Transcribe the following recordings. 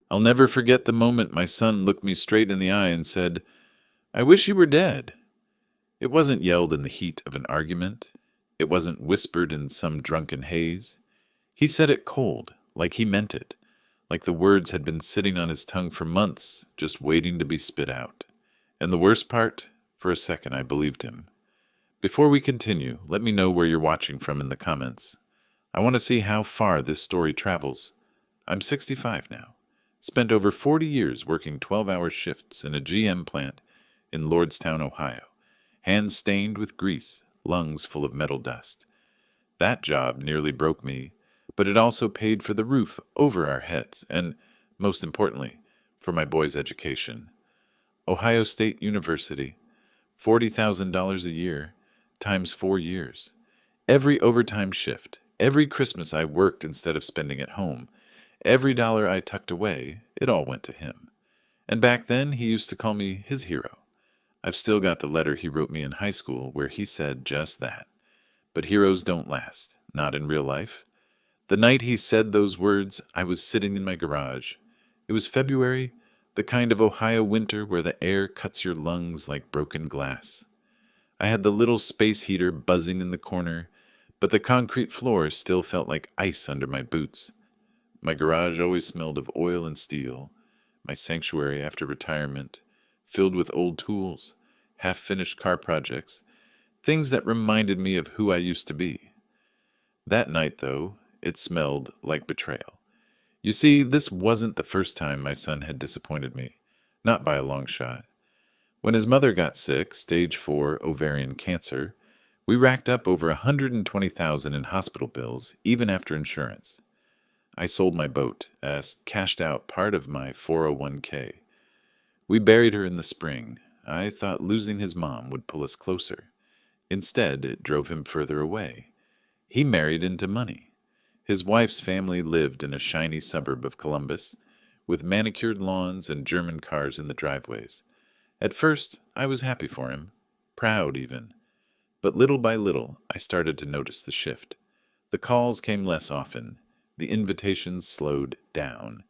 I'll never forget the moment my son looked me straight in the eye and said, "I wish you were dead." It wasn't yelled in the heat of an argument. It wasn't whispered in some drunken haze. He said it cold, like he meant it, like the words had been sitting on his tongue for months, just waiting to be spit out. And the worst part, for a second I believed him. Before we continue, let me know where you're watching from in the comments. I want to see how far this story travels. I'm 65 now. Spent over 40 years working 12-hour shifts in a GM plant in Lordstown, Ohio. Hands stained with grease, lungs full of metal dust. That job nearly broke me, but it also paid for the roof over our heads and, most importantly, for my boy's education. Ohio State University, $40,000 a year, times 4 years. Every overtime shift, every Christmas I worked instead of spending at home, every dollar I tucked away, it all went to him. And back then, he used to call me his hero. I've still got the letter he wrote me in high school where he said just that. But heroes don't last, not in real life. The night he said those words, I was sitting in my garage. It was February, the kind of Ohio winter where the air cuts your lungs like broken glass. I had the little space heater buzzing in the corner, but the concrete floor still felt like ice under my boots. My garage always smelled of oil and steel, my sanctuary after retirement, filled with old tools, half-finished car projects, things that reminded me of who I used to be. That night, though, it smelled like betrayal. You see, this wasn't the first time my son had disappointed me, not by a long shot. When his mother got sick, stage 4 ovarian cancer, we racked up over $120,000 in hospital bills, even after insurance. I sold my boat, cashed out part of my 401k. We buried her in the spring. I thought losing his mom would pull us closer. Instead, it drove him further away. He married into money. His wife's family lived in a shiny suburb of Columbus, with manicured lawns and German cars in the driveways. At first, I was happy for him, proud even. But little by little, I started to notice the shift. The calls came less often. The invitations slowed down.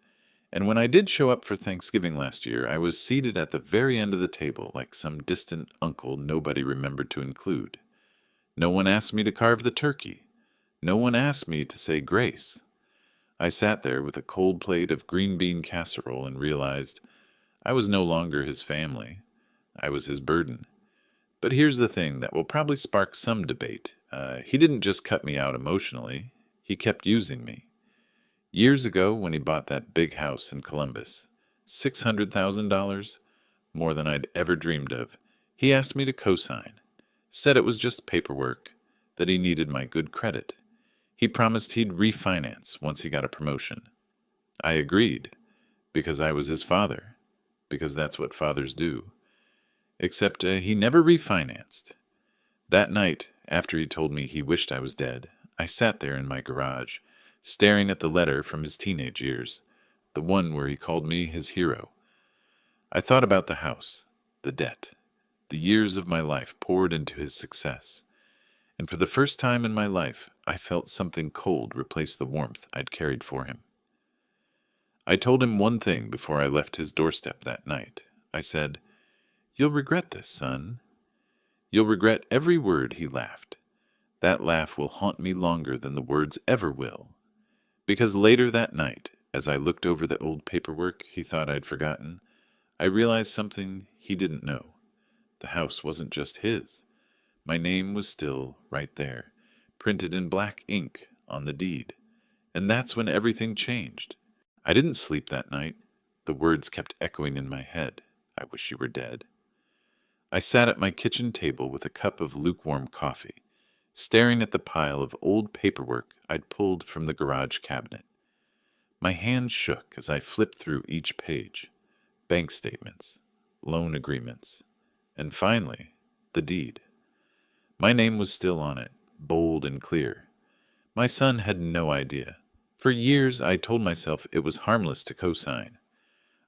And when I did show up for Thanksgiving last year, I was seated at the very end of the table like some distant uncle nobody remembered to include. No one asked me to carve the turkey. No one asked me to say grace. I sat there with a cold plate of green bean casserole and realized I was no longer his family. I was his burden. But here's the thing that will probably spark some debate. He didn't just cut me out emotionally. He kept using me. Years ago, when he bought that big house in Columbus, $600,000, more than I'd ever dreamed of, he asked me to co-sign. Said it was just paperwork, that he needed my good credit. He promised he'd refinance once he got a promotion. I agreed, because I was his father, because that's what fathers do. Except he never refinanced. That night, after he told me he wished I was dead, I sat there in my garage, staring at the letter from his teenage years, the one where he called me his hero. I thought about the house, the debt, the years of my life poured into his success, and for the first time in my life, I felt something cold replace the warmth I'd carried for him. I told him one thing before I left his doorstep that night. I said, "You'll regret this, son. You'll regret every word." He laughed. That laugh will haunt me longer than the words ever will. Because later that night, as I looked over the old paperwork he thought I'd forgotten, I realized something he didn't know. The house wasn't just his. My name was still right there, printed in black ink on the deed. And that's when everything changed. I didn't sleep that night. The words kept echoing in my head. I wish you were dead. I sat at my kitchen table with a cup of lukewarm coffee, staring at the pile of old paperwork I'd pulled from the garage cabinet. My hand shook as I flipped through each page. Bank statements, loan agreements, and finally, the deed. My name was still on it, bold and clear. My son had no idea. For years, I told myself it was harmless to co-sign.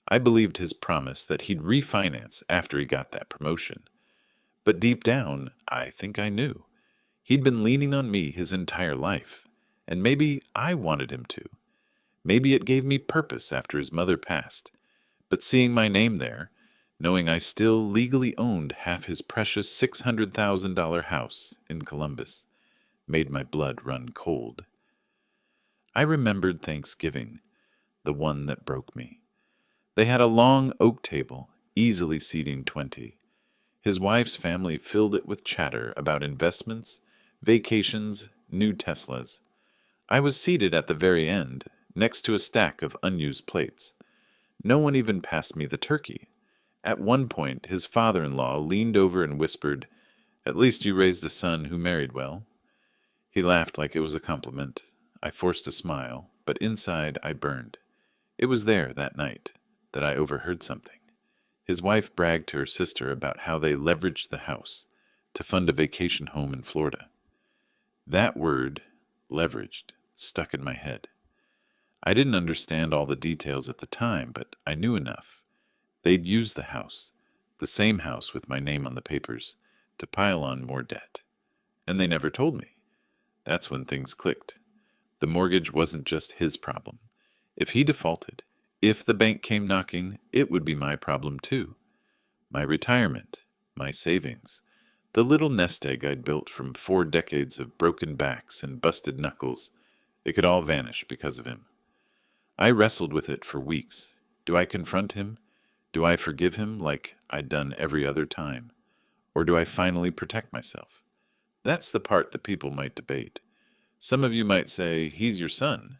I believed his promise that he'd refinance after he got that promotion. But deep down, I think I knew. He'd been leaning on me his entire life, and maybe I wanted him to. Maybe it gave me purpose after his mother passed. But seeing my name there, knowing I still legally owned half his precious $600,000 house in Columbus, made my blood run cold. I remembered Thanksgiving, the one that broke me. They had a long oak table, easily seating 20. His wife's family filled it with chatter about investments, vacations, new Teslas. I was seated at the very end, next to a stack of unused plates. No one even passed me the turkey. At one point, his father-in-law leaned over and whispered, "At least you raised a son who married well." He laughed like it was a compliment. I forced a smile, but inside I burned. It was there, that night, that I overheard something. His wife bragged to her sister about how they leveraged the house to fund a vacation home in Florida. That word, leveraged, stuck in my head. I didn't understand all the details at the time, but I knew enough. They'd used the house, the same house with my name on the papers, to pile on more debt. And they never told me. That's when things clicked. The mortgage wasn't just his problem. If he defaulted, if the bank came knocking, it would be my problem too. My retirement, my savings, the little nest egg I'd built from 4 decades of broken backs and busted knuckles, it could all vanish because of him. I wrestled with it for weeks. Do I confront him? Do I forgive him like I'd done every other time? Or do I finally protect myself? That's the part that people might debate. Some of you might say, he's your son.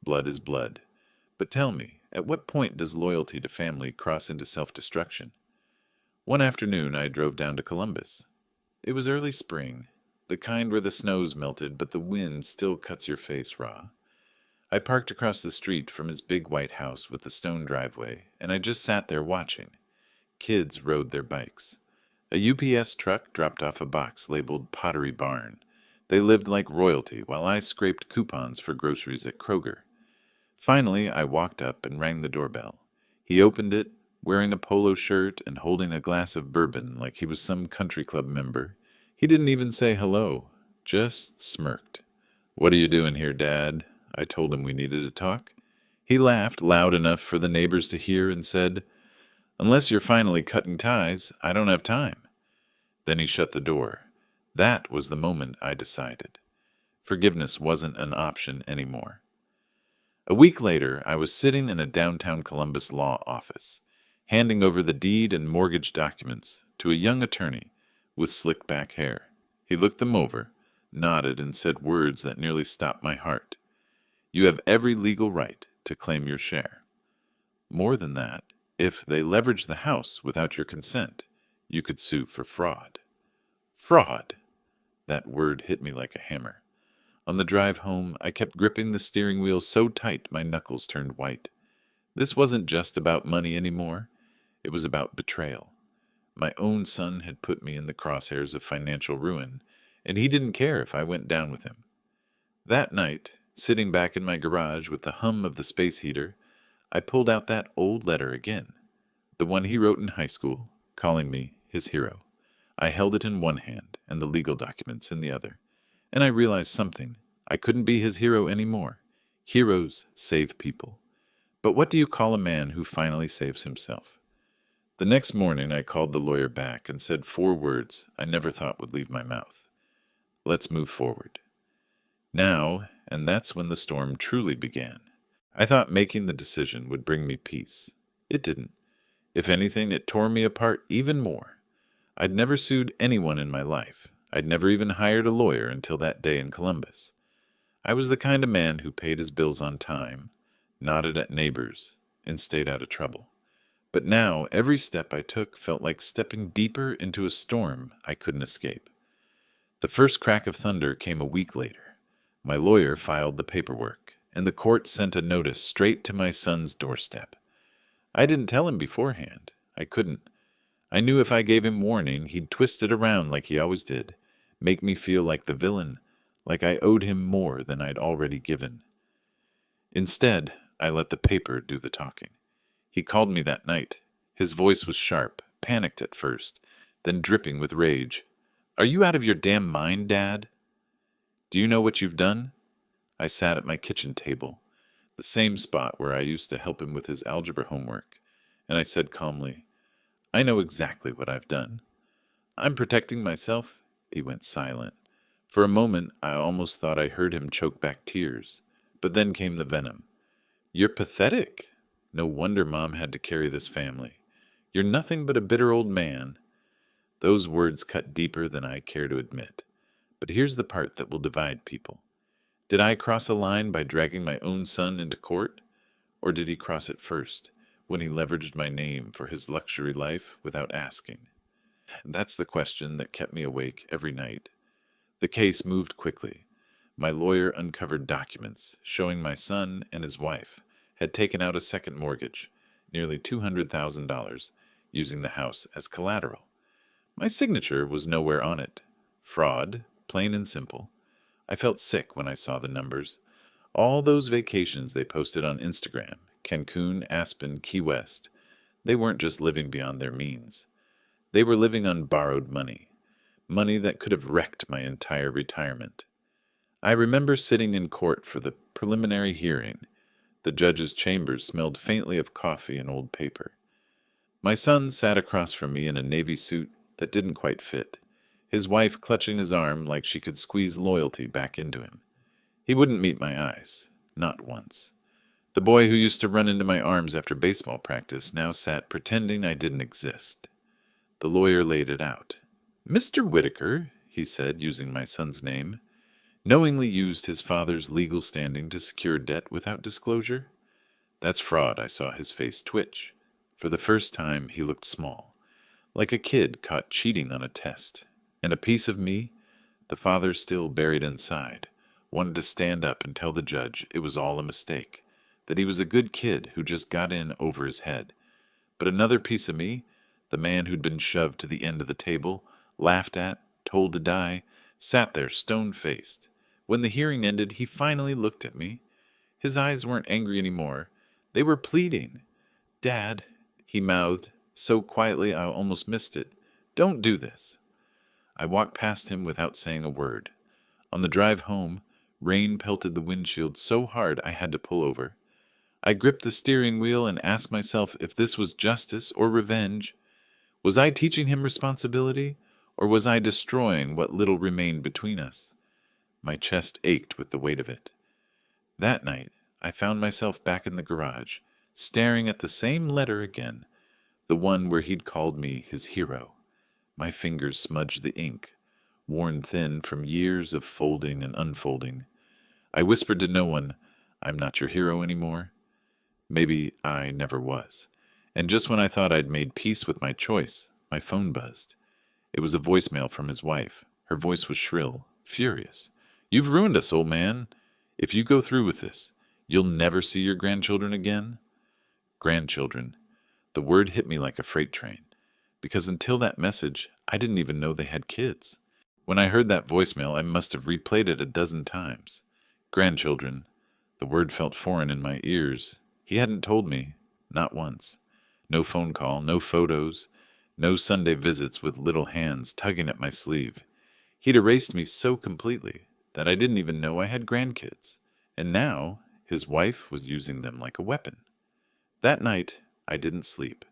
Blood is blood. But tell me, at what point does loyalty to family cross into self-destruction? One afternoon, I drove down to Columbus. It was early spring, the kind where the snow's melted, but the wind still cuts your face raw. I parked across the street from his big white house with the stone driveway, and I just sat there watching. Kids rode their bikes. A UPS truck dropped off a box labeled Pottery Barn. They lived like royalty while I scraped coupons for groceries at Kroger. Finally, I walked up and rang the doorbell. He opened it, wearing a polo shirt and holding a glass of bourbon like he was some country club member. He didn't even say hello, just smirked. "What are you doing here, Dad?" I told him we needed to talk. He laughed loud enough for the neighbors to hear and said, "Unless you're finally cutting ties, I don't have time." Then he shut the door. That was the moment I decided. Forgiveness wasn't an option anymore. A week later, I was sitting in a downtown Columbus law office, handing over the deed and mortgage documents to a young attorney with slick back hair. He looked them over, nodded, and said words that nearly stopped my heart. "You have every legal right to claim your share. More than that, if they leverage the house without your consent, you could sue for fraud." Fraud! That word hit me like a hammer. On the drive home, I kept gripping the steering wheel so tight my knuckles turned white. This wasn't just about money anymore. It was about betrayal. My own son had put me in the crosshairs of financial ruin, and he didn't care if I went down with him. That night, sitting back in my garage with the hum of the space heater, I pulled out that old letter again, the one he wrote in high school, calling me his hero. I held it in one hand and the legal documents in the other, and I realized something. I couldn't be his hero anymore. Heroes save people. But what do you call a man who finally saves himself? The next morning, I called the lawyer back and said 4 words I never thought would leave my mouth. Let's move forward. Now, and that's when the storm truly began. I thought making the decision would bring me peace. It didn't. If anything, it tore me apart even more. I'd never sued anyone in my life. I'd never even hired a lawyer until that day in Columbus. I was the kind of man who paid his bills on time, nodded at neighbors, and stayed out of trouble. But now, every step I took felt like stepping deeper into a storm I couldn't escape. The first crack of thunder came a week later. My lawyer filed the paperwork, and the court sent a notice straight to my son's doorstep. I didn't tell him beforehand. I couldn't. I knew if I gave him warning, he'd twist it around like he always did, make me feel like the villain, like I owed him more than I'd already given. Instead, I let the paper do the talking. He called me that night. His voice was sharp, panicked at first, then dripping with rage. "Are you out of your damn mind, Dad? Do you know what you've done?" I sat at my kitchen table. the same spot where I used to help him with his algebra homework, and I said calmly, I know exactly what I've done. I'm protecting myself. He went silent. For a moment, I almost thought I heard him choke back tears. But then came the venom. You're pathetic. No wonder Mom had to carry this family. You're nothing but a bitter old man. Those words cut deeper than I care to admit. But here's the part that will divide people. Did I cross a line by dragging my own son into court? Or did he cross it first, when he leveraged my name for his luxury life without asking? That's the question that kept me awake every night. The case moved quickly. My lawyer uncovered documents showing my son and his wife had taken out a second mortgage, nearly $200,000, using the house as collateral. My signature was nowhere on it. Fraud, plain and simple. I felt sick when I saw the numbers. All those vacations they posted on Instagram, Cancun, Aspen, Key West, they weren't just living beyond their means. They were living on borrowed money, money that could have wrecked my entire retirement. I remember sitting in court for the preliminary hearing. The judge's chambers smelled faintly of coffee and old paper. My son sat across from me in a navy suit that didn't quite fit, his wife clutching his arm like she could squeeze loyalty back into him. He wouldn't meet my eyes, not once. The boy who used to run into my arms after baseball practice now sat pretending I didn't exist. The lawyer laid it out. Mr. Whitaker, he said, using my son's name, knowingly used his father's legal standing to secure debt without disclosure? That's fraud. I saw his face twitch. For the first time, he looked small, like a kid caught cheating on a test. And a piece of me, the father still buried inside, wanted to stand up and tell the judge it was all a mistake, that he was a good kid who just got in over his head. But another piece of me, the man who'd been shoved to the end of the table, laughed at, told to die, sat there stone-faced. When the hearing ended, he finally looked at me. His eyes weren't angry anymore. They were pleading. Dad, he mouthed, so quietly I almost missed it. Don't do this. I walked past him without saying a word. On the drive home, rain pelted the windshield so hard I had to pull over. I gripped the steering wheel and asked myself if this was justice or revenge. Was I teaching him responsibility, or was I destroying what little remained between us? My chest ached with the weight of it. That night, I found myself back in the garage, staring at the same letter again, the one where he'd called me his hero. My fingers smudged the ink, worn thin from years of folding and unfolding. I whispered to no one, I'm not your hero anymore. Maybe I never was. And just when I thought I'd made peace with my choice, my phone buzzed. It was a voicemail from his wife. Her voice was shrill, furious. You've ruined us, old man. If you go through with this, you'll never see your grandchildren again? Grandchildren. The word hit me like a freight train, because until that message, I didn't even know they had kids. When I heard that voicemail, I must have replayed it a dozen times. Grandchildren. The word felt foreign in my ears. He hadn't told me, not once. No phone call, no photos, no Sunday visits with little hands tugging at my sleeve. He'd erased me so completely that I didn't even know I had grandkids. And now, his wife was using them like a weapon. That night, I didn't sleep.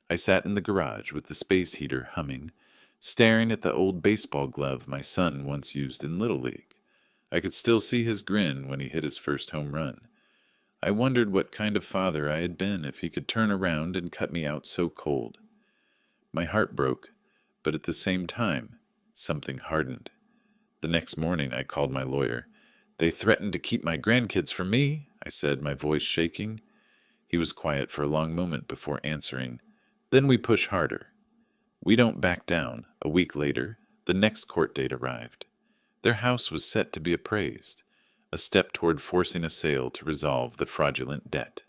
I sat in the garage with the space heater humming, staring at the old baseball glove my son once used in Little League. I could still see his grin when he hit his first home run. I wondered what kind of father I had been if he could turn around and cut me out so cold. My heart broke, but at the same time, something hardened. The next morning, I called my lawyer. They threatened to keep my grandkids from me, I said, my voice shaking. He was quiet for a long moment before answering. Then we push harder. We don't back down. A week later, the next court date arrived. Their house was set to be appraised, a step toward forcing a sale to resolve the fraudulent debt.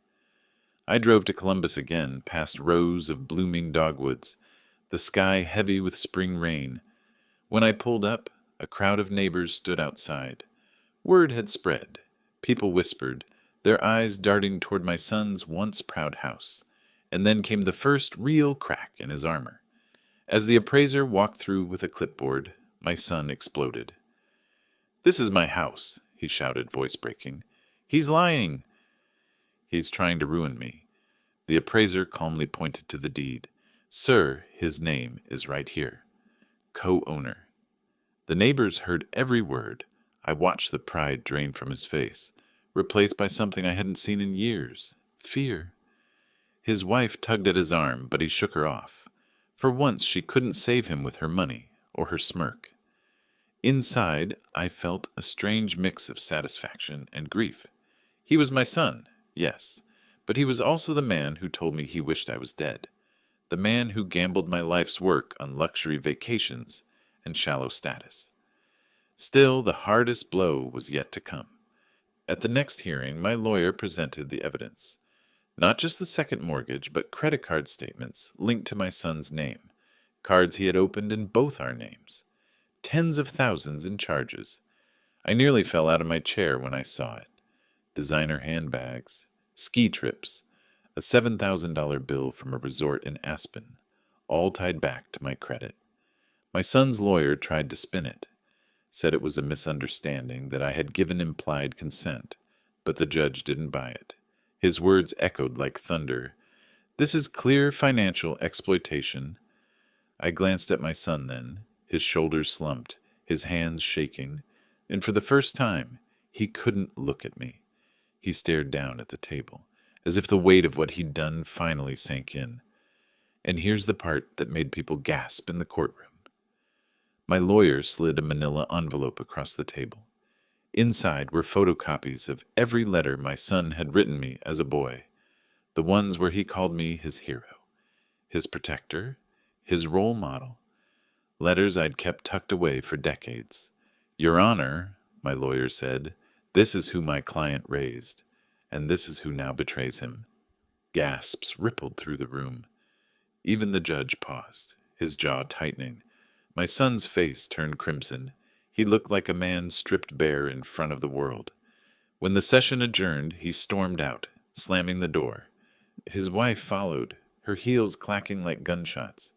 I drove to Columbus again, past rows of blooming dogwoods, the sky heavy with spring rain. When I pulled up, a crowd of neighbors stood outside. Word had spread. People whispered, their eyes darting toward my son's once proud house. And then came the first real crack in his armor. As the appraiser walked through with a clipboard, my son exploded. "This is my house," he shouted, voice breaking. "He's lying." He's trying to ruin me. The appraiser calmly pointed to the deed. Sir, his name is right here. Co-owner. The neighbors heard every word. I watched the pride drain from his face, replaced by something I hadn't seen in years. Fear. His wife tugged at his arm, but he shook her off. For once she couldn't save him with her money or her smirk. Inside, I felt a strange mix of satisfaction and grief. He was my son, yes, but he was also the man who told me he wished I was dead. The man who gambled my life's work on luxury vacations and shallow status. Still, the hardest blow was yet to come. At the next hearing, my lawyer presented the evidence. Not just the second mortgage, but credit card statements linked to my son's name. Cards he had opened in both our names. Tens of thousands in charges. I nearly fell out of my chair when I saw it. Designer handbags, ski trips, a $7,000 bill from a resort in Aspen, all tied back to my credit. My son's lawyer tried to spin it, said it was a misunderstanding, that I had given implied consent, but the judge didn't buy it. His words echoed like thunder. This is clear financial exploitation. I glanced at my son then, his shoulders slumped, his hands shaking, and for the first time, he couldn't look at me. He stared down at the table, as if the weight of what he'd done finally sank in. And here's the part that made people gasp in the courtroom. My lawyer slid a manila envelope across the table. Inside were photocopies of every letter my son had written me as a boy, the ones where he called me his hero, his protector, his role model. Letters I'd kept tucked away for decades. Your Honor, my lawyer said, this is who my client raised, and this is who now betrays him. Gasps rippled through the room. Even the judge paused, his jaw tightening. My son's face turned crimson. He looked like a man stripped bare in front of the world. When the session adjourned, he stormed out, slamming the door. His wife followed, her heels clacking like gunshots.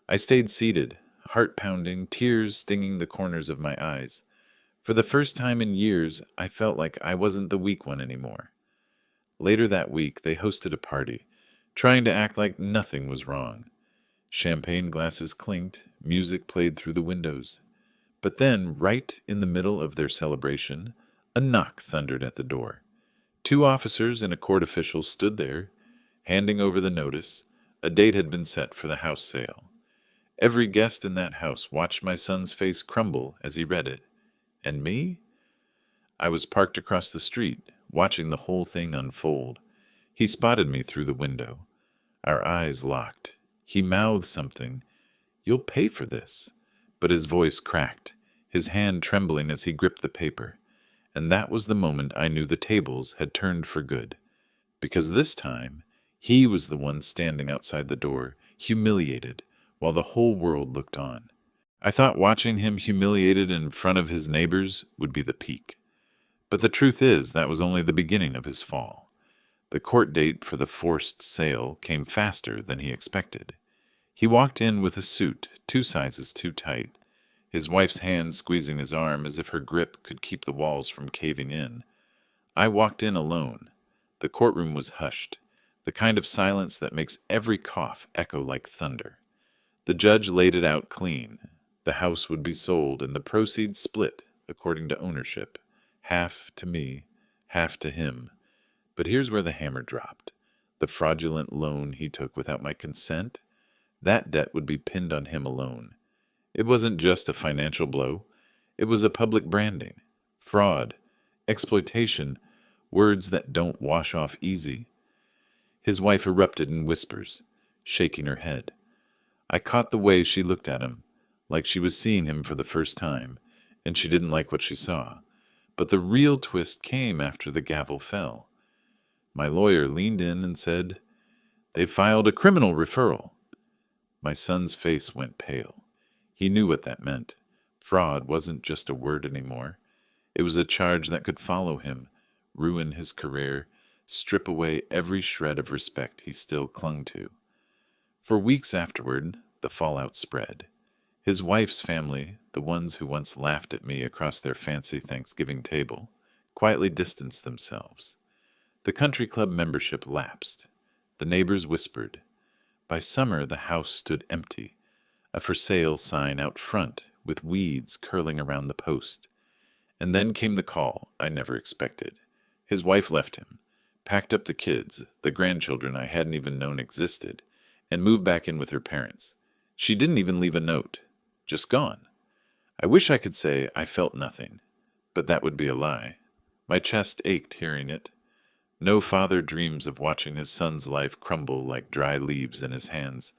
I stayed seated, heart pounding, tears stinging the corners of my eyes. For the first time in years, I felt like I wasn't the weak one anymore. Later that week, they hosted a party, trying to act like nothing was wrong. Champagne glasses clinked, music played through the windows. But then, right in the middle of their celebration, a knock thundered at the door. 2 officers and a court official stood there, handing over the notice. A date had been set for the house sale. Every guest in that house watched my son's face crumble as he read it. And me? I was parked across the street, watching the whole thing unfold. He spotted me through the window. Our eyes locked. He mouthed something. You'll pay for this. But his voice cracked, his hand trembling as he gripped the paper. And that was the moment I knew the tables had turned for good. Because this time, he was the one standing outside the door, humiliated, while the whole world looked on. I thought watching him humiliated in front of his neighbors would be the peak. But the truth is that was only the beginning of his fall. The court date for the forced sale came faster than he expected. He walked in with a suit 2 sizes too tight, his wife's hand squeezing his arm as if her grip could keep the walls from caving in. I walked in alone. The courtroom was hushed, the kind of silence that makes every cough echo like thunder. The judge laid it out clean. The house would be sold and the proceeds split according to ownership, half to me, half to him. But here's where the hammer dropped. The fraudulent loan he took without my consent, that debt would be pinned on him alone. It wasn't just a financial blow. It was a public branding, fraud, exploitation, words that don't wash off easy. His wife erupted in whispers, shaking her head. I caught the way she looked at him, like she was seeing him for the first time, and she didn't like what she saw. But the real twist came after the gavel fell. My lawyer leaned in and said, "They've filed a criminal referral." My son's face went pale. He knew what that meant. Fraud wasn't just a word anymore. It was a charge that could follow him, ruin his career, strip away every shred of respect he still clung to. For weeks afterward, the fallout spread. His wife's family, the ones who once laughed at me across their fancy Thanksgiving table, quietly distanced themselves. The country club membership lapsed. The neighbors whispered. By summer, the house stood empty, a for sale sign out front with weeds curling around the post. And then came the call I never expected. His wife left him, packed up the kids, the grandchildren I hadn't even known existed, and moved back in with her parents. She didn't even leave a note. Just gone. I wish I could say I felt nothing, but that would be a lie. My chest ached hearing it. No father dreams of watching his son's life crumble like dry leaves in his hands.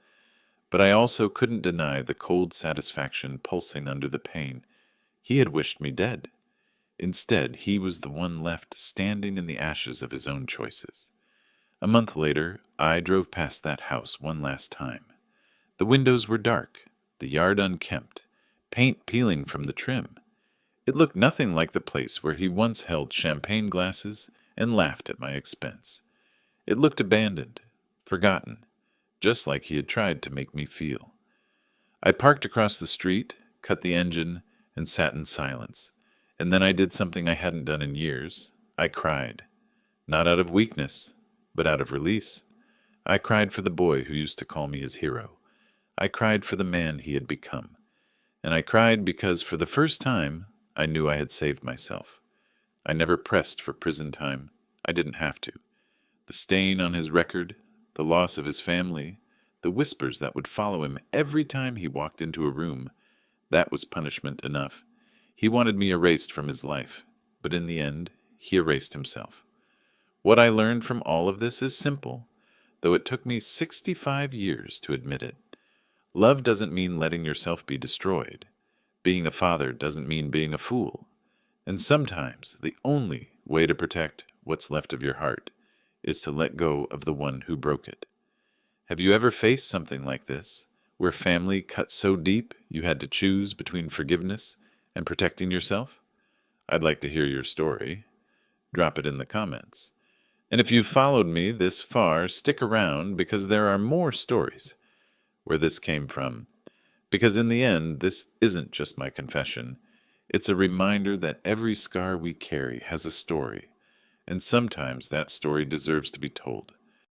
But I also couldn't deny the cold satisfaction pulsing under the pain. He had wished me dead. Instead, he was the one left standing in the ashes of his own choices. A month later, I drove past that house one last time. The windows were dark, the yard unkempt, paint peeling from the trim. It looked nothing like the place where he once held champagne glasses and laughed at my expense. It looked abandoned, forgotten, just like he had tried to make me feel. I parked across the street, cut the engine, and sat in silence. And then I did something I hadn't done in years. I cried. Not out of weakness, but out of release. I cried for the boy who used to call me his hero. I cried for the man he had become. And I cried because for the first time, I knew I had saved myself. I never pressed for prison time. I didn't have to. The stain on his record, the loss of his family, the whispers that would follow him every time he walked into a room, that was punishment enough. He wanted me erased from his life, but in the end, he erased himself. What I learned from all of this is simple, though it took me 65 years to admit it. Love doesn't mean letting yourself be destroyed. Being a father doesn't mean being a fool. And sometimes the only way to protect what's left of your heart is to let go of the one who broke it. Have you ever faced something like this, where family cut so deep you had to choose between forgiveness and protecting yourself? I'd like to hear your story. Drop it in the comments. And if you've followed me this far, stick around because there are more stories where this came from. Because in the end, this isn't just my confession. It's a reminder that every scar we carry has a story, and sometimes that story deserves to be told.